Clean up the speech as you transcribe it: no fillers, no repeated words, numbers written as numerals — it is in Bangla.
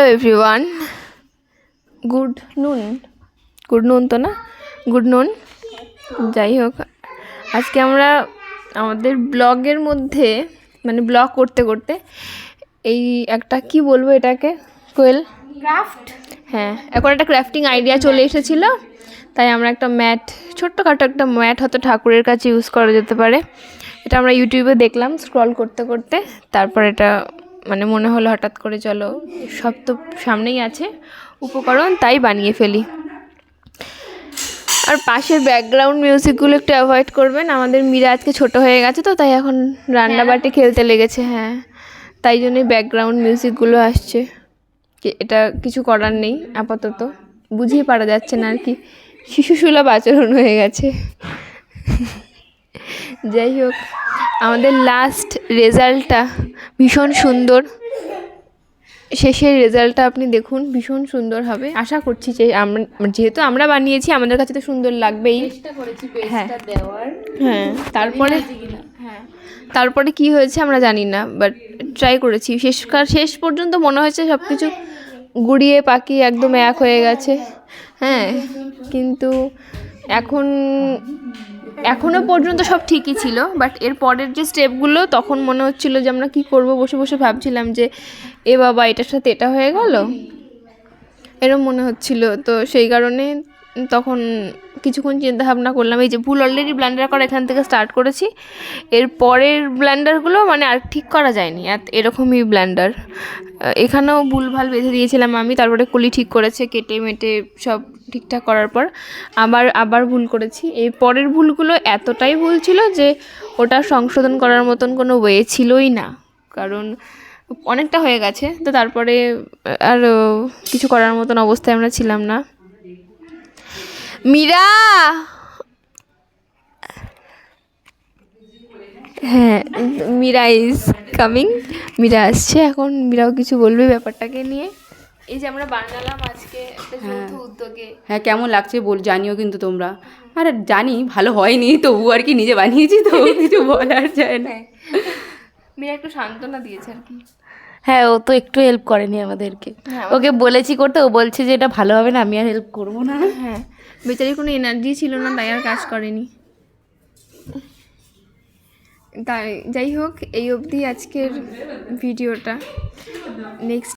হ্যালো এভরিওয়ান, গুড নুন তো না, গুড নুন। যাই হোক, আজকে আমরা আমাদের ব্লগের মধ্যে মানে ব্লগ করতে করতে এই একটা কি বলবো এটাকে, কোয়েল ক্রাফট, হ্যাঁ, এখন একটা ক্রাফটিং আইডিয়া চলে এসেছিলো। তাই আমরা একটা ম্যাট, ছোট্টখাটো একটা ম্যাট হয়তো ঠাকুরের কাছে ইউজ করা যেতে পারে। এটা আমরা ইউটিউবে দেখলাম স্ক্রল করতে করতে, তারপর এটা মানে মনে হলো হঠাৎ করে চলো সব তো সামনেই আছে উপকরণ, তাই বানিয়ে ফেলি। আর পাশের ব্যাকগ্রাউন্ড মিউজিকগুলো একটু অ্যাভয়েড করবেন, আমাদের মীরা আজকে ছোটো হয়ে গেছে তো, তাই এখন রান্নাবাটি খেলতে লেগেছে। হ্যাঁ, তাই জন্যই ব্যাকগ্রাউন্ড মিউজিকগুলো আসছে। এটা কিছু করার নেই, আপাতত বুঝিয়ে পারা যাচ্ছে না আর কি, শিশুসুলভ আচরণ হয়ে গেছে। যাই হোক, আমাদের লাস্ট রেজাল্টটা ভীষণ সুন্দর। শেষের রেজাল্টটা আপনি দেখুন, ভীষণ সুন্দর হবে আশা করছি। যে আমরা যেহেতু আমরা বানিয়েছি, আমাদের কাছে তো সুন্দর লাগবেই। হ্যাঁ হ্যাঁ, তারপরে কি হয়েছে আমরা জানি না, বাট ট্রাই করেছি। শেষ পর্যন্ত মনে হয়েছে সব কিছু গুড়িয়ে পাকিয়ে একদম এক হয়ে গেছে। হ্যাঁ, কিন্তু এখনও পর্যন্ত সব ঠিকই ছিল, বাট এর পরের যে স্টেপগুলো, তখন মনে হচ্ছিলো যে আমরা কী করবো, বসে বসে ভাবছিলাম যে এ বাবা এটার সাথে এটা হয়ে গেল, এরম মনে হচ্ছিল। তো সেই কারণে তখন কিছুক্ষণ চিন্তা ভাবনা করলাম। এই যে ভুল অলরেডি ব্লেন্ডার করা এখান থেকে স্টার্ট করেছি, এর পরের ব্লেন্ডারগুলো মানে আর ঠিক করা যায়নি, এরকমই ব্লেন্ডার। এখানেও ভুলভাল বেঁধে দিয়েছিলাম আমি, তারপরে কলি ঠিক করেছে, কেটে মেটে সব ঠিকঠাক করার পর আবার ভুল করেছি। এই পরের ভুলগুলো এতটাই ভুল ছিল যে ওটা সংশোধন করার মতন কোনো ওয়ে ছিলই না, কারণ অনেকটা হয়ে গেছে। তো তারপরে আর কিছু করার মতন অবস্থায় আমরা ছিলাম না। মীরা, হ্যাঁ, মীরা ইজ কামিং, মীরা আসছে এখন। মীরাও কিছু বলবে ব্যাপারটাকে নিয়ে। এই যে আমরা বানালাম আজকে একটা যৌথ উদ্যোগে। হ্যাঁ, কেমন লাগছে জানিও কিন্তু তোমরা। আর জানি ভালো হয়নি, তবু আর কি নিজে বানিয়েছি তো কিছু বলার যায় না। মীরা একটু সান্ত্বনা দিয়েছে আর কি। হ্যাঁ, ও তো একটু হেল্প করেনি আমাদেরকে, ওকে বলেছি করতে, ও বলছে যে এটা ভালো হবে না, আমি আর হেল্প করবো না। হ্যাঁ, বেচারি কোনো এনার্জি ছিল না, তাই আর কাজ করেনি। তাই যাই হোক, এই অবধি আজকের ভিডিওটা। নেক্সট